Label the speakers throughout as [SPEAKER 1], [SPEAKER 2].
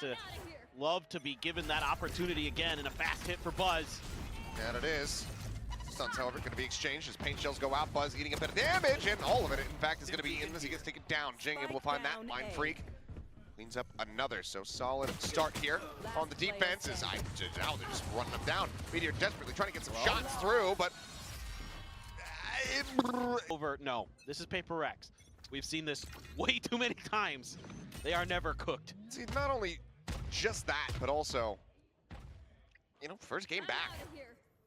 [SPEAKER 1] To love to be given that opportunity again, and a fast hit for Buzz.
[SPEAKER 2] And it is. Stuns, however, going to be exchanged as paint shells go out. Buzz eating a bit of damage, and all of it, in fact, is going to be in as he gets taken down. Jing able to find that. Mind Freak cleans up another. So solid start here on the defense. Now they're just running them down. Meteor desperately trying to get some shots through, but
[SPEAKER 1] No, this is PRX. We've seen this way too many times. They are never cooked.
[SPEAKER 2] See, not only just that, but also, you know, first game back.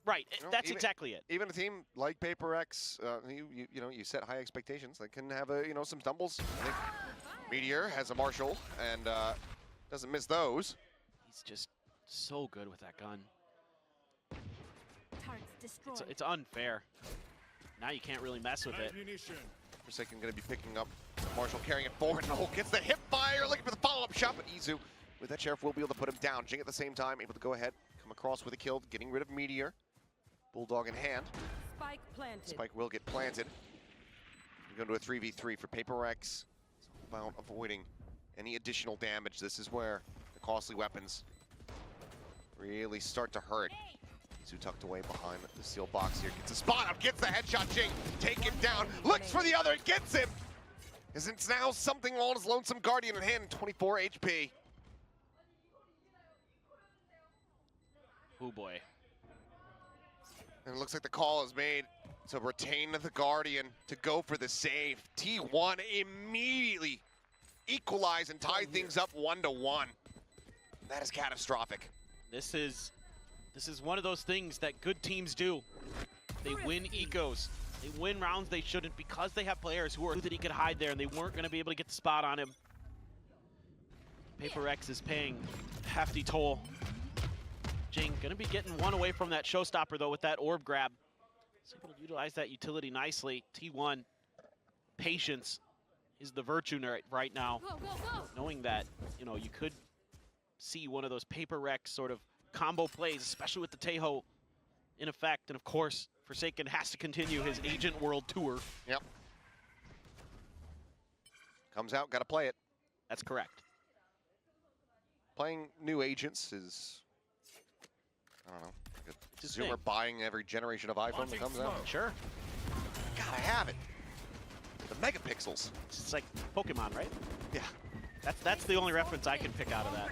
[SPEAKER 1] Right,
[SPEAKER 2] You know,
[SPEAKER 1] that's exactly it.
[SPEAKER 2] Even a team like PRX, you set high expectations. They can have some stumbles. I think Meteor has a Marshall and doesn't miss those.
[SPEAKER 1] He's just so good with that gun. It's unfair. Now you can't really mess with it.
[SPEAKER 2] Forsaken going to be picking up Marshall, carrying it forward. No, gets the hip fire, looking for the follow-up shot, but Izu with that Sheriff will be able to put him down. Jing at the same time, able to go ahead, come across with a kill, getting rid of Meteor. Bulldog in hand.
[SPEAKER 3] Spike planted.
[SPEAKER 2] Spike will get planted. We go to a 3v3 for PRX. It's all about avoiding any additional damage. This is where the costly weapons really start to hurt. Izu tucked away behind the steel box here. Gets a spot up, gets the headshot. Jing taken down, looks for the other, gets him. As it's now something on his lonesome guardian in hand, 24 HP.
[SPEAKER 1] Oh boy.
[SPEAKER 2] And it looks like the call is made to retain the guardian to go for the save. T1 immediately equalize and tie things up 1-1. That is catastrophic.
[SPEAKER 1] This is one of those things that good teams do. They win ecos. They win rounds they shouldn't because they have players who are that he could hide there and they weren't going to be able to get the spot on him. PRX is paying a hefty toll. Jing going to be getting one away from that showstopper though with that orb grab. He's able to utilize that utility nicely. T1, patience is the virtue right now. Knowing that, you know, you could see one of those PRX sort of combo plays, especially with the Tejo in effect. And of course, Forsaken has to continue his Agent World Tour.
[SPEAKER 2] Yep. Comes out, got to play it.
[SPEAKER 1] That's correct.
[SPEAKER 2] Playing new agents is, I don't know, like a consumer
[SPEAKER 1] thing.
[SPEAKER 2] Buying every generation of iPhone that comes out.
[SPEAKER 1] Sure.
[SPEAKER 2] Gotta have it. The megapixels.
[SPEAKER 1] It's like Pokemon, right?
[SPEAKER 2] Yeah.
[SPEAKER 1] That's the only reference I can pick out of that.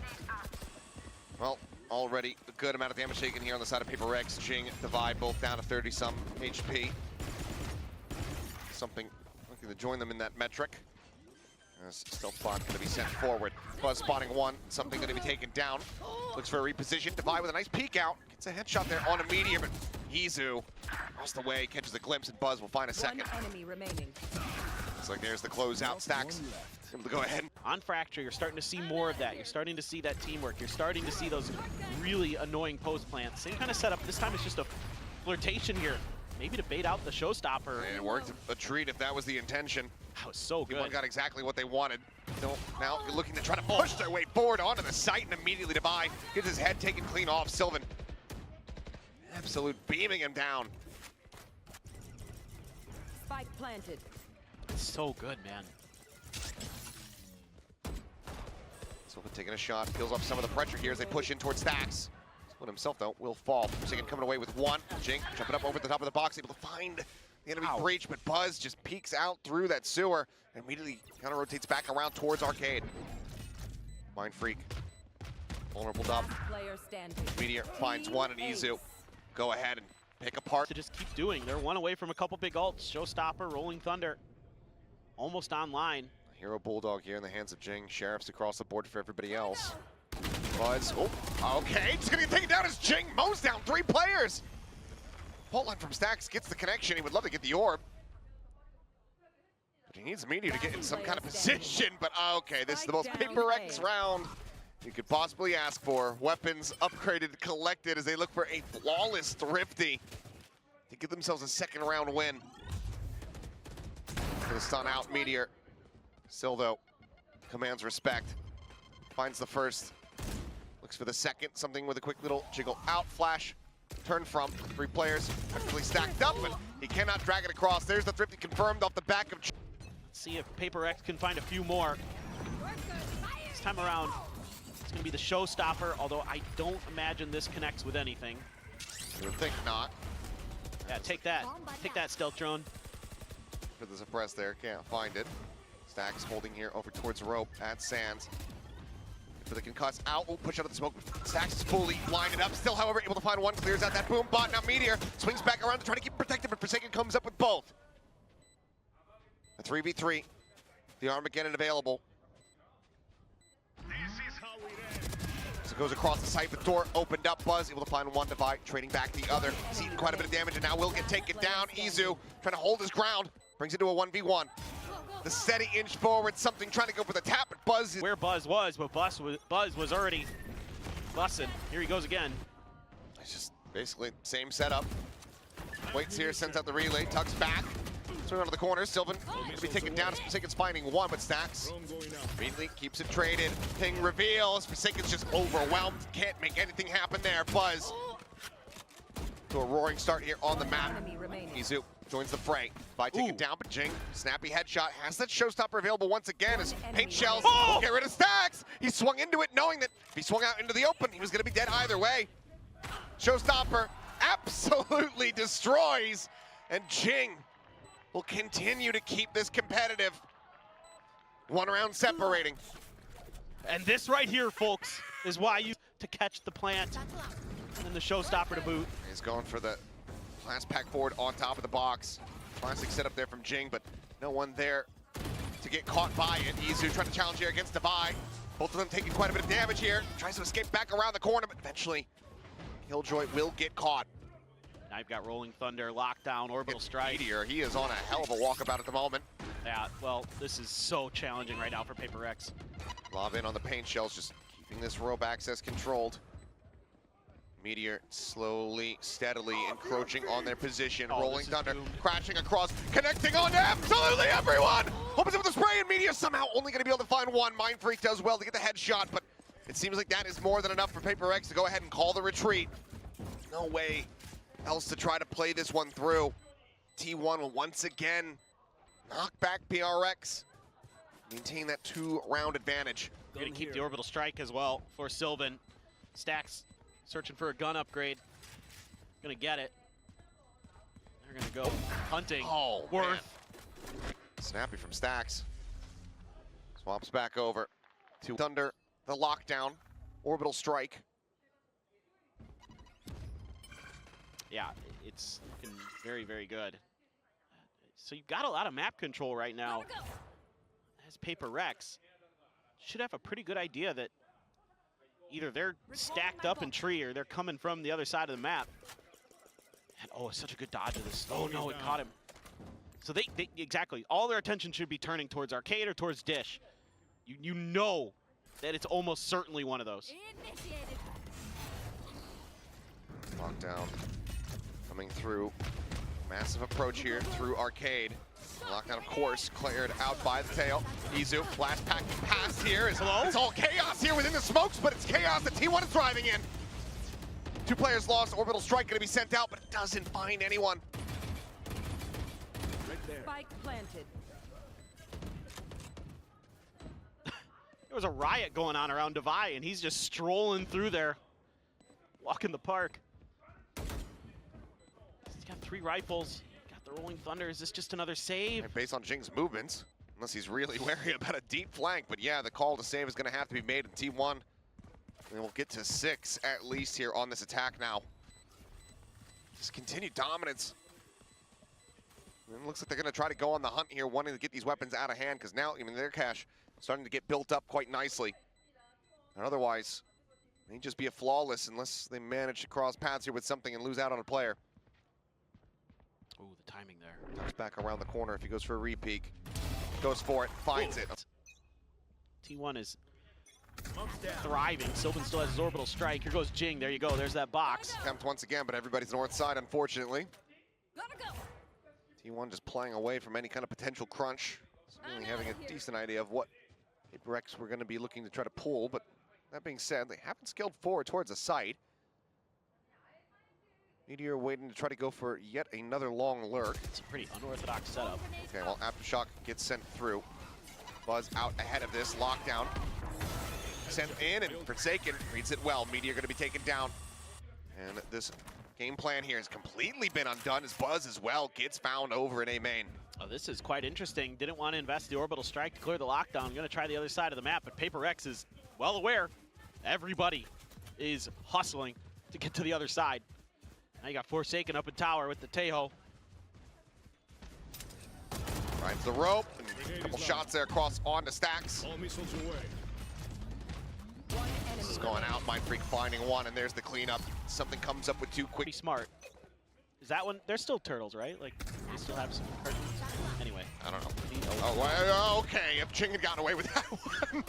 [SPEAKER 2] Well, already a good amount of damage taken here on the side of PRX. Jing, Divide, both down to 30-some HP. Something looking to join them in that metric. Stealth bot going to be sent forward. Buzz spotting one, something going to be taken down. Looks for a reposition. Divide with a nice peek out. Gets a headshot there on a Meteor, but Izu across the way, catches a glimpse, and Buzz will find a second.
[SPEAKER 3] One enemy remaining.
[SPEAKER 2] Looks like there's the closeout. Stacks able to go ahead.
[SPEAKER 1] On Fracture, you're starting to see more of that. You're starting to see that teamwork. You're starting to see those really annoying post plants. Same kind of setup. This time it's just a flirtation here. Maybe to bait out the showstopper.
[SPEAKER 2] And it worked a treat if that was the intention.
[SPEAKER 1] That was so good.
[SPEAKER 2] T1 got exactly what they wanted. Now looking to try to push their way forward onto the site and immediately to buy. Gets his head taken clean off. Sylvan absolute beaming him down.
[SPEAKER 3] Spike planted.
[SPEAKER 1] It's so good, man.
[SPEAKER 2] Sylvan taking a shot, peels off some of the pressure here as they push in towards Stacks. Split himself though, will fall. Forsaken coming away with one. Jing jumping up over the top of the box, able to find the enemy breach, but Buzz just peeks out through that sewer and immediately kind of rotates back around towards Arcade. Mind Freak. Vulnerable dub. Meteor finds one and Izu. Go ahead and pick apart.
[SPEAKER 1] To just keep doing. They're one away from a couple big ults. Showstopper, Rolling Thunder. Almost online.
[SPEAKER 2] Hero Bulldog here in the hands of Jing. Sheriffs across the board for everybody else. Buzz, oh, okay, just gonna get taken down as Jing mows down 3 players. Fault line from Stacks gets the connection. He would love to get the orb. But he needs Meteor to get in some kind of position. But okay, this is the most PRX round you could possibly ask for. Weapons upgraded, collected as they look for a flawless Thrifty to give themselves a second round win. Gonna stun out Meteor. Sildo commands respect. Finds the first. Looks for the second. Something with a quick little jiggle out. Flash. Turn from. 3 players effectively stacked up, but he cannot drag it across. There's the Thrifty confirmed off the back of...
[SPEAKER 1] Let's see if PRX can find a few more. This time around, It's going to be the showstopper, although I don't imagine this connects with anything.
[SPEAKER 2] You would think not.
[SPEAKER 1] Yeah, take that. Take that, stealth drone.
[SPEAKER 2] For the suppress there, can't find it. Stacks holding here over towards rope at Sands. For the concuss out, oh, push out of the smoke. Stacks is fully blinded up, still however able to find one, clears out that boom bot. Now Meteor swings back around to try to keep protected, but Forsaken comes up with both. A 3v3, the Armageddon available. So it goes across the site, the door opened up, Buzz able to find one divide, trading back the other. Seeing quite a bit of damage, and now will get taken down. Izu trying to hold his ground, brings it to a 1v1. The steady inch forward, something trying to go for the tap, but Buzz is
[SPEAKER 1] Where Buzz was, but Buzz was already bussing. Here he goes again.
[SPEAKER 2] It's just basically same setup. Waits here, sends out the relay, tucks back. Swing onto the corner, Sylvan going to be taken down. Forsaken's finding one, but Stacks immediately keeps it traded. Ping reveals, Forsaken's just overwhelmed. Can't make anything happen there. Buzz to a roaring start here on the map.
[SPEAKER 3] Enemy remaining.
[SPEAKER 2] Izu joins the fray. By taken down, but Jing, snappy headshot, has that showstopper available once again as paint shells will get rid of Stacks. He swung into it knowing that if he swung out into the open, he was going to be dead either way. Showstopper absolutely destroys, and Jing will continue to keep this competitive. One round separating.
[SPEAKER 1] And this right here, folks, is why you to catch the plant and the showstopper to boot.
[SPEAKER 2] He's going for the last pack forward on top of the box. Classic setup there from Jing, but no one there to get caught by it. Izu trying to challenge here against Divide. Both of them taking quite a bit of damage here. Tries to escape back around the corner, but eventually Killjoy will get caught.
[SPEAKER 1] Now you've got Rolling Thunder, Lockdown, Orbital Strike.
[SPEAKER 2] Meteor, he is on a hell of a walkabout at the moment.
[SPEAKER 1] Yeah, well, this is so challenging right now for PRX.
[SPEAKER 2] Lob in on the paint shells, just keeping this rope access controlled. Meteor slowly, steadily encroaching on their position.
[SPEAKER 1] Oh,
[SPEAKER 2] Rolling Thunder
[SPEAKER 1] doomed.
[SPEAKER 2] crashing across, connecting on to absolutely everyone! Opens up with a spray, and Meteor somehow only going to be able to find one. Mind Freak does well to get the headshot, but it seems like that is more than enough for PRX to go ahead and call the retreat. No way else to try to play this one through. T1 will once again knock back PRX, maintain that 2-round advantage.
[SPEAKER 1] You're gonna keep the Orbital Strike as well for Sylvan. Stacks searching for a gun upgrade. Gonna get it. They're gonna go hunting.
[SPEAKER 2] Oh,
[SPEAKER 1] Worth.
[SPEAKER 2] man. Snappy from Stacks. Swaps back over to Thunder, the lockdown, Orbital Strike.
[SPEAKER 1] Yeah, it's looking very, very good. So you've got a lot of map control right now. As PRX should have a pretty good idea that either they're stacked up in tree or they're coming from the other side of the map. And oh, it's such a good dodge of this. Oh no, it caught him. So they exactly, all their attention should be turning towards arcade or towards dish. You know that it's almost certainly one of those.
[SPEAKER 2] Lockdown coming through. Massive approach here through arcade. Lockdown, of course, cleared out by the tail. Izu, last pack pass here. It's all chaos here within the smokes, but it's chaos that T1 is driving in. 2 players lost. Orbital Strike going to be sent out, but it doesn't find anyone.
[SPEAKER 3] Spike planted.
[SPEAKER 1] There was a riot going on around Devi, and he's just strolling through there, walking the park. He's got 3 rifles, got the Rolling Thunder. Is this just another save?
[SPEAKER 2] And based on Jing's movements, unless he's really wary about a deep flank, but yeah, the call to save is going to have to be made in T1. And we'll get to 6 at least here on this attack now. Just continued dominance. And it looks like they're going to try to go on the hunt here, wanting to get these weapons out of hand, because now even their cache starting to get built up quite nicely. And otherwise, may just be a flawless unless they manage to cross paths here with something and lose out on a player.
[SPEAKER 1] Oh, the timing there.
[SPEAKER 2] Comes back around the corner if he goes for a re-peek. Goes for it, finds it.
[SPEAKER 1] T1 is thriving. Sylvan still has his Orbital Strike. Here goes Jing. There you go. There's that box.
[SPEAKER 2] Attempt once again, but everybody's north side, unfortunately.
[SPEAKER 3] Gotta go.
[SPEAKER 2] T1 just playing away from any kind of potential crunch. Really having a decent idea of what PRX were going to be looking to try to pull, but that being said, they haven't scaled forward towards the site. Meteor waiting to try to go for yet another long lurk.
[SPEAKER 1] It's a pretty unorthodox setup.
[SPEAKER 2] Okay, well, Aftershock gets sent through. Buzz out ahead of this lockdown. sent in, and Forsaken reads it well. Meteor going to be taken down. And this game plan here has completely been undone as Buzz as well gets found over in A main.
[SPEAKER 1] Oh, this is quite interesting. Didn't want to invest the orbital strike to clear the lockdown. Going to try the other side of the map, but PRX is well aware. Everybody is hustling to get to the other side. Now you got Forsaken up in tower with the Tejo.
[SPEAKER 2] Finds the rope, and a couple shots there across onto Stacks.
[SPEAKER 4] All missiles away.
[SPEAKER 2] This is going out, Mindfreak finding one, and there's the cleanup. Something comes up with two quick.
[SPEAKER 1] Pretty smart. Is that one? They're still turtles, right? Like, they still have some curtains. Anyway.
[SPEAKER 2] I don't know. Oh, well, okay, if Ching had gotten away with that one,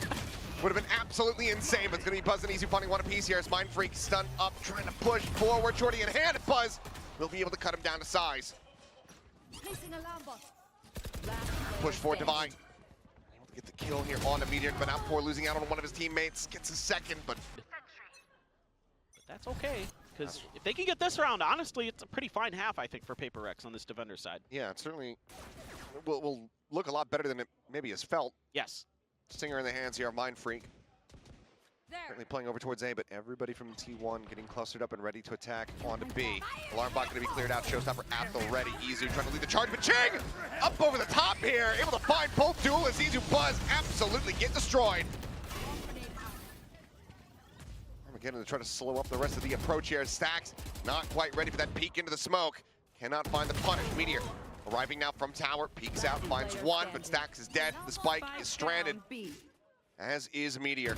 [SPEAKER 2] would have been absolutely insane. But it's going to be Buzz and Easy finding one apiece here as Mindfreak stunned up, trying to push forward. Shorty in hand, Buzz will be able to cut him down to size.
[SPEAKER 3] Placing alarm bot.
[SPEAKER 2] Push for Divine. Able to get the kill here on the Meteor, but out for losing out on one of his teammates. Gets a second, but
[SPEAKER 1] that's okay, because if they can get this round, honestly, it's a pretty fine half, I think, for PRX on this defender side.
[SPEAKER 2] yeah, it certainly will look a lot better than it maybe has felt.
[SPEAKER 1] Yes.
[SPEAKER 2] Stinger in the hands here of Mindfreak.
[SPEAKER 3] There.
[SPEAKER 2] Currently playing over towards A, but everybody from T1 getting clustered up and ready to attack onto B. Alarm bot going to be cleared out. Showstopper at the ready. Izu trying to lead the charge, but Ching up over the top here, able to find both duelists. Izu Buzz absolutely get destroyed. Armageddon to try to slow up the rest of the approach here. Stacks not quite ready for that peek into the smoke. Cannot find the punish. Meteor arriving now from tower, peeks out, finds one, but Stacks is dead. The spike is stranded, as is Meteor.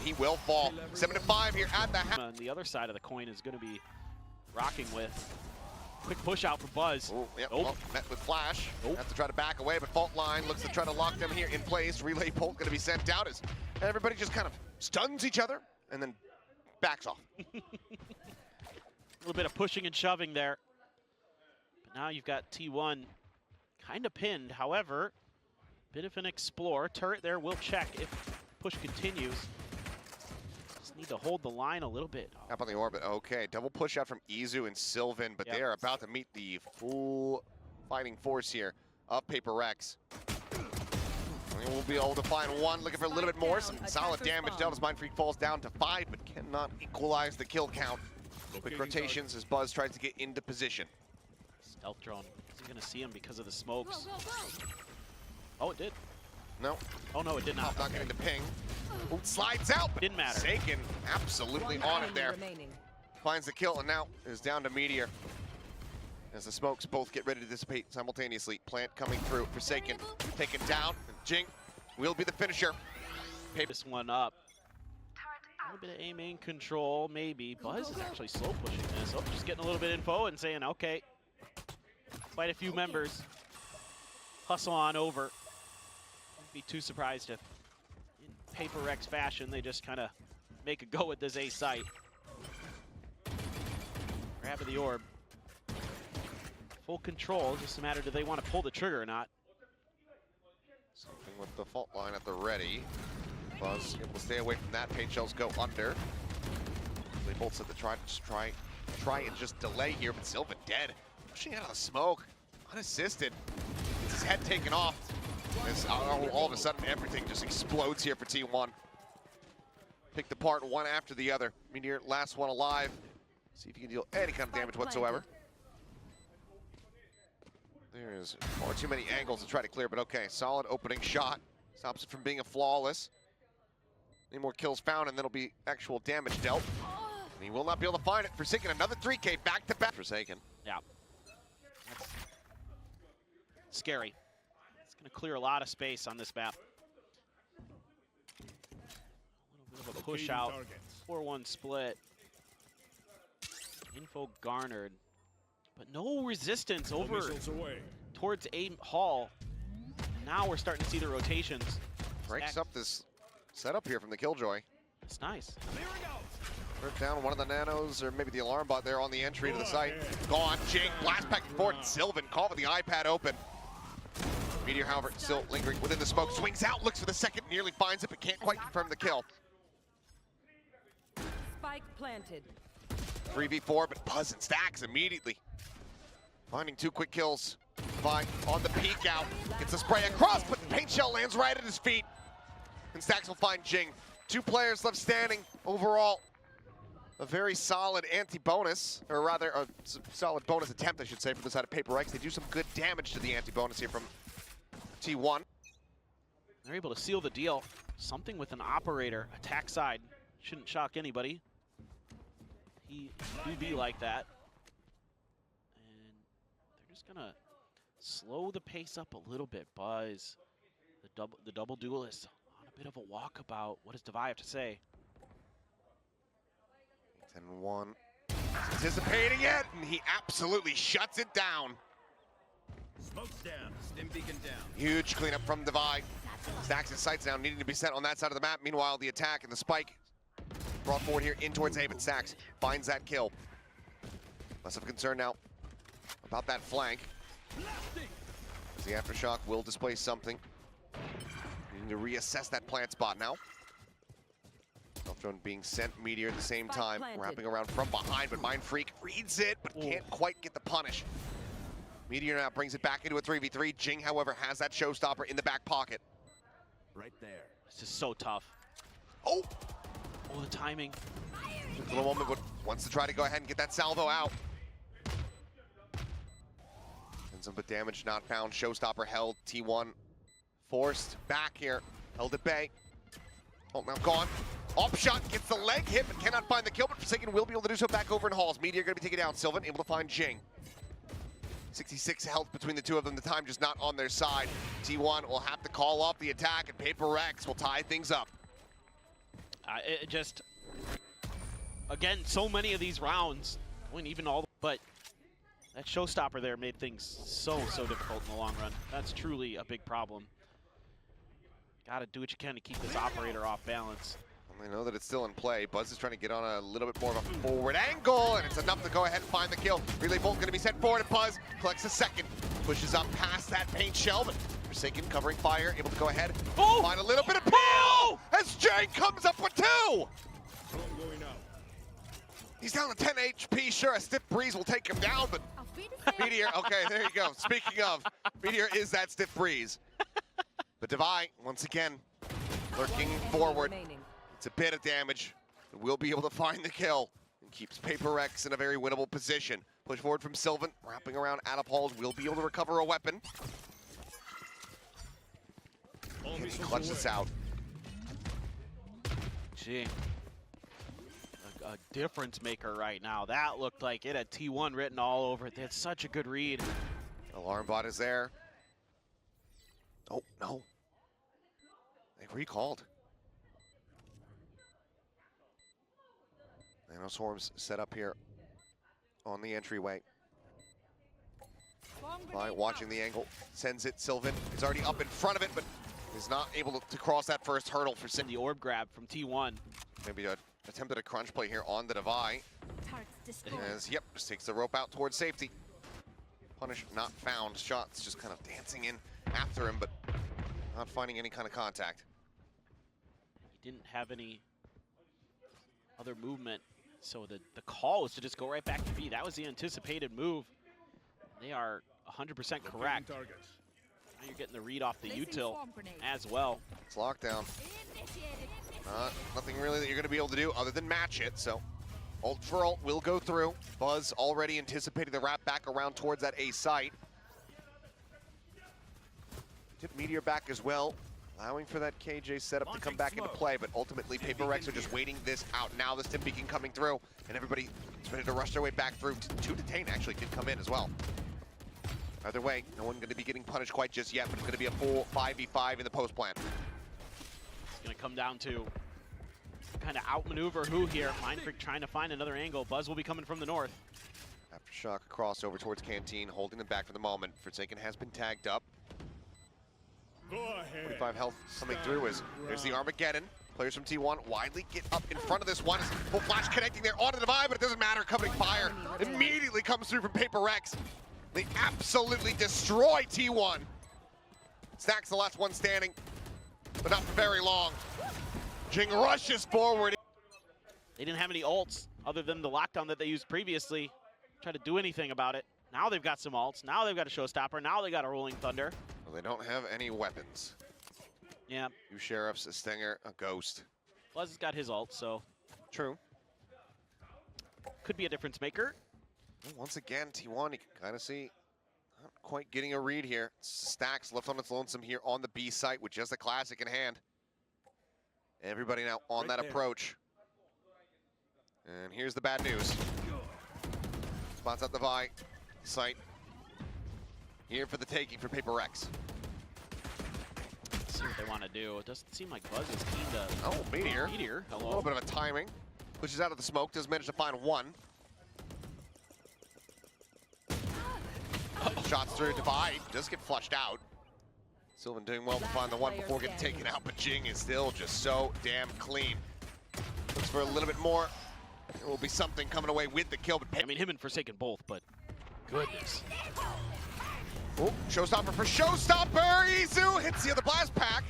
[SPEAKER 2] He will fall. 7-5 here at the half.
[SPEAKER 1] And the other side of the coin is going to be rocking with. Quick push out for Buzz.
[SPEAKER 2] Oh, yep,
[SPEAKER 1] Nope.
[SPEAKER 2] well, met with Flash.
[SPEAKER 1] Nope.
[SPEAKER 2] Has to try to back away, but Fault Line looks to try to lock them here in place. Relay Bolt going to be sent out as everybody just kind of stuns each other and then backs off.
[SPEAKER 1] A little bit of pushing and shoving there. But now you've got T1 kind of pinned. However, bit of an explore. Turret there will check if push continues. Just need to hold the line a little bit.
[SPEAKER 2] Up on the orbit. Okay, double push out from Izu and Sylvan, but
[SPEAKER 1] Yep.
[SPEAKER 2] they are about to meet the full fighting force here of PRX. We'll be able to find one, looking for a little bit more. Some solid damage dealt as Mindfreak falls down to 5, but cannot equalize the kill count. Quick rotations as Buzz tries to get into position.
[SPEAKER 1] Stealth drone. Isn't going to see him because of the smokes.
[SPEAKER 3] Go, go, go.
[SPEAKER 1] Oh, it did.
[SPEAKER 2] No,
[SPEAKER 1] Oh, no, it did not.
[SPEAKER 2] not getting the ping. Ooh, slides out, but
[SPEAKER 1] Didn't matter.
[SPEAKER 2] Forsaken absolutely on it there.
[SPEAKER 3] Remaining.
[SPEAKER 2] Finds the kill and now is down to Meteor. As the smokes both get ready to dissipate simultaneously. Plant coming through. Forsaken taken down. And Jing will be the finisher.
[SPEAKER 1] This one up. A little bit of A main control, maybe. Buzz is actually slow pushing this. Oh, just getting a little bit of info and saying, okay. Quite a few members hustle on over. Wouldn't be too surprised if in PRX fashion they just kind of make a go at this A site. Grab of the orb. Full control, just a matter do they want to pull the trigger or not.
[SPEAKER 2] Something with the Fault Line at the ready. Buzz able to stay away from that. Paint shells go under. They both said to try and just delay here, but Sylvan dead. Pushing out of the smoke, unassisted. Gets his head taken off. As all of a sudden everything just explodes here for T1. Picked apart one after the other. Meteor, last one alive. See if you can deal any kind of damage whatsoever. There's far too many angles to try to clear, but okay, solid opening shot. Stops it from being a flawless. Any more kills found, and then it'll be actual damage dealt. And he will not be able to find it. Forsaken, another 3K back-to-back. Forsaken.
[SPEAKER 1] Yeah. That's scary. It's going to clear a lot of space on this map. A little bit of a push out. 4-1 split. Info garnered. But no resistance over towards A hall. Now we're starting to see the rotations.
[SPEAKER 2] Breaks up this setup here from the Killjoy.
[SPEAKER 1] It's nice.
[SPEAKER 2] First down, one of the nanos, or maybe the alarm bot there on the entry to the site. Gone, Jake, blast back and forth. Sylvan caught with the iPad open. Meteor, however, still lingering within the smoke. Swings out, looks for the second, nearly finds it, but can't quite confirm the kill.
[SPEAKER 3] Spike planted.
[SPEAKER 2] 3v4, but Buzz and Stacks immediately. Finding two quick kills. Divine on the peek out. Gets a spray across, but the paint shell lands right at his feet. And Stacks will find Jing. 2 players left standing overall. A very solid anti-bonus, or rather a solid bonus attempt, I should say, from the side of PRX. They do some good damage to the anti-bonus here from T1.
[SPEAKER 1] They're able to seal the deal. Something with an operator, attack side. Shouldn't shock anybody. He do be like that. And they're just gonna slow the pace up a little bit. Buzz, the double duelist, on a bit of a walkabout. What does Devi have to say?
[SPEAKER 2] 10-1. Anticipating it, and he absolutely shuts it down.
[SPEAKER 4] Smoke's down, stim beacon down.
[SPEAKER 2] Huge cleanup from Devi. Stacks his sights down, needing to be set on that side of the map. Meanwhile, the attack and the spike brought forward here in towards A, but Stacks finds that kill. Less of a concern now about that flank. As the Aftershock will display something. Needing to reassess that plant spot now. Drone being sent, Meteor at the same time, wrapping around from behind, but Mind Freak reads it, but can't quite get the punish. Meteor now brings it back into a 3v3. Jing, however, has that showstopper in the back pocket.
[SPEAKER 4] Right there.
[SPEAKER 1] This is so tough.
[SPEAKER 2] Oh!
[SPEAKER 1] Oh, the timing.
[SPEAKER 2] For the moment, wants to try to go ahead and get that salvo out. And some damage not found. Showstopper held. T1 forced back here. Held at bay. Oh, now gone. Offshot gets the leg hit, but cannot find the kill, but Forsaken will be able to do so back over in Halls. Meteor going to be taken down. Sylvan able to find Jing. 66 health between the two of them. The time just not on their side. T1 will have to call off the attack, and PRX will tie things up.
[SPEAKER 1] It just, again, so many of these rounds, when even all, but that showstopper there made things so difficult in the long run. That's truly a big problem. Gotta do what you can to keep this operator off balance.
[SPEAKER 2] And they know that it's still in play. Buzz is trying to get on a little bit more of a forward angle, and it's enough to go ahead and find the kill. Relay Bolt going to be sent forward, and Buzz collects a second. Pushes up past that paint shell, but Forsaken covering fire, able to go ahead, find a little bit of peel as Jang comes up with 2!
[SPEAKER 4] Going out.
[SPEAKER 2] He's down to 10 HP. Sure, a stiff breeze will take him down, but Meteor, okay, there you go. Speaking of, Meteor is that stiff breeze. But Devi, once again, lurking forward. It's a bit of damage. We'll be able to find the kill. And keeps PRX in a very winnable position. Push forward from Sylvan, wrapping around out of Halls. We'll be able to recover a weapon. Can he clutch this out?
[SPEAKER 1] Gee. A difference maker right now. That looked like it had T1 written all over it. They had such a good read.
[SPEAKER 2] Alarm bot is there. Oh, no. They recalled. Nanoswarms set up here on the entryway. By watching the angle, sends it. Sylvan is already up in front of it, but is not able to cross that first hurdle for Sim.
[SPEAKER 1] The orb grab from T1.
[SPEAKER 2] Maybe attempted a crunch play here on the Devi. As, yep, just takes the rope out towards safety. Punish not found. Shots just kind of dancing in after him, but not finding any kind of contact.
[SPEAKER 1] He didn't have any other movement, so the call was to just go right back to B. That was the anticipated move. They are 100% correct. Now you're getting the read off the util as well.
[SPEAKER 2] It's lockdown. Nothing really that you're going to be able to do other than match it, so ult for ult will go through. Buzz already anticipating the wrap back around towards that A site. Did Meteor back as well, allowing for that KJ setup to come back into play, but ultimately PRX are just waiting this out. Now the stim beacon coming through, and everybody is ready to rush their way back through. 2 detain actually did come in as well. Either way, no one going to be getting punished quite just yet, but it's going to be a full 5v5 in the post plant.
[SPEAKER 1] It's going to come down to kind of outmaneuver who here. Mindfreak trying to find another angle. Buzz will be coming from the north.
[SPEAKER 2] Aftershock crossover towards Canteen, holding them back for the moment. Forsaken has been tagged up. 45 health coming through as there's the Armageddon. Players from T1 widely get up in front of this one. Full flash connecting there onto the Devi, but it doesn't matter. Covering fire immediately comes through from PRX. They absolutely destroy T1. Stacks the last one standing, but not for very long. Jing rushes forward.
[SPEAKER 1] They didn't have any ults other than the lockdown that they used previously. Try to do anything about it. Now they've got some ults. Now they've got a showstopper. Now they got a rolling thunder.
[SPEAKER 2] Well, they don't have any weapons.
[SPEAKER 1] Yeah.
[SPEAKER 2] 2 sheriffs, a stinger, a ghost.
[SPEAKER 1] Buzz has got his ult, so
[SPEAKER 2] True.
[SPEAKER 1] could be a difference maker.
[SPEAKER 2] Well, once again, T1, you can kind of see not quite getting a read here. Stacks left on its lonesome here on the B site with just a classic in hand. Everybody now on
[SPEAKER 4] Right
[SPEAKER 2] that
[SPEAKER 4] there.
[SPEAKER 2] approach. And here's the bad news. Spots out the Vi site. Here for the taking for PRX.
[SPEAKER 1] Let's see what they want to do. It doesn't seem like Buzz is keen to
[SPEAKER 2] Oh, Meteor.
[SPEAKER 1] Meteor.
[SPEAKER 2] A
[SPEAKER 1] Hello.
[SPEAKER 2] little bit of a timing. Pushes out of the smoke, does manage to find one. Shots through Divide, does get flushed out. Sylvan doing well to find the one before getting taken out, but Jing is still just so damn clean. Looks for a little bit more. There will be something coming away with the kill, but
[SPEAKER 1] I mean, him and Forsaken both, but goodness.
[SPEAKER 2] oh, Showstopper for Showstopper! Izu hits the other blast pack.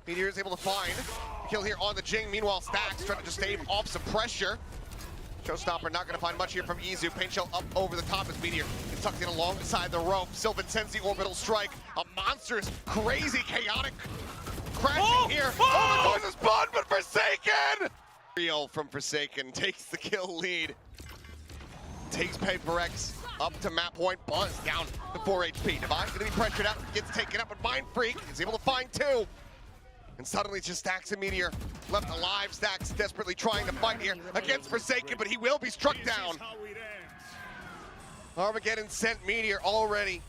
[SPEAKER 2] Meteor is able to find the kill here on the Jing. Meanwhile, Stacks trying to just stave off some pressure. Showstopper not going to find much here from Izu. Paint shell up over the top as Meteor is tucked in alongside the rope. Sylvan sends the orbital strike. A monstrous, crazy, chaotic crashing here. Oh, the noise is spun, but Forsaken! Real from Forsaken takes the kill lead. Takes PRX up to map point. Buzz down to 4 HP. Divine going to be pressured out. Gets taken up, but Mind Freak is able to find two. And suddenly it's just Stacks and Meteor left alive. Stacks desperately trying to fight here against Forsaken, but he will be struck down. Armageddon sent Meteor already.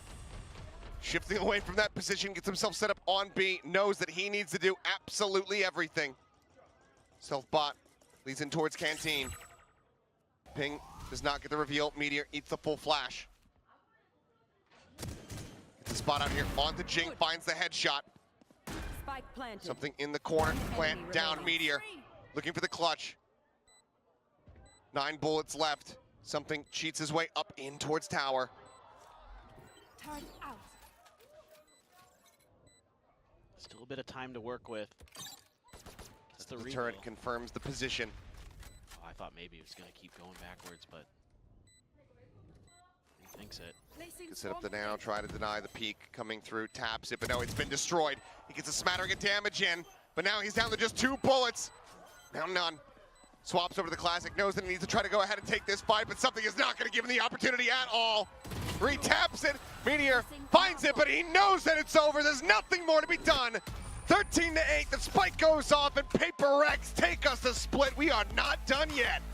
[SPEAKER 2] Shifting away from that position, gets himself set up on B, knows that he needs to do absolutely everything. Stealth bot leads in towards Canteen. Ping does not get the reveal. Meteor eats the full flash. Gets the spot out here onto Jing, finds the headshot.
[SPEAKER 3] Spike planted.
[SPEAKER 2] Something in the corner, plant down Meteor. Looking for the clutch. 9 bullets left. Something cheats his way up in towards tower.
[SPEAKER 3] Turret out.
[SPEAKER 1] Still a bit of time to work with. Gets the
[SPEAKER 2] The
[SPEAKER 1] reveal.
[SPEAKER 2] turret confirms the position.
[SPEAKER 1] Oh, I thought maybe he was going to keep going backwards, but he thinks it.
[SPEAKER 3] Placing
[SPEAKER 2] Could set up the
[SPEAKER 3] swarm
[SPEAKER 2] now,
[SPEAKER 3] grenade.
[SPEAKER 2] try to deny the peek coming through, taps it, but no, it's been destroyed. He gets a smattering of damage in, but now he's down to just 2 bullets. Now none. Swaps over to the classic, knows that he needs to try to go ahead and take this fight, but something is not going to give him the opportunity at all. Retaps it, Meteor finds it, but he knows that it's over. There's nothing more to be done. 13-8, the spike goes off, and PRX take us to split. We are not done yet.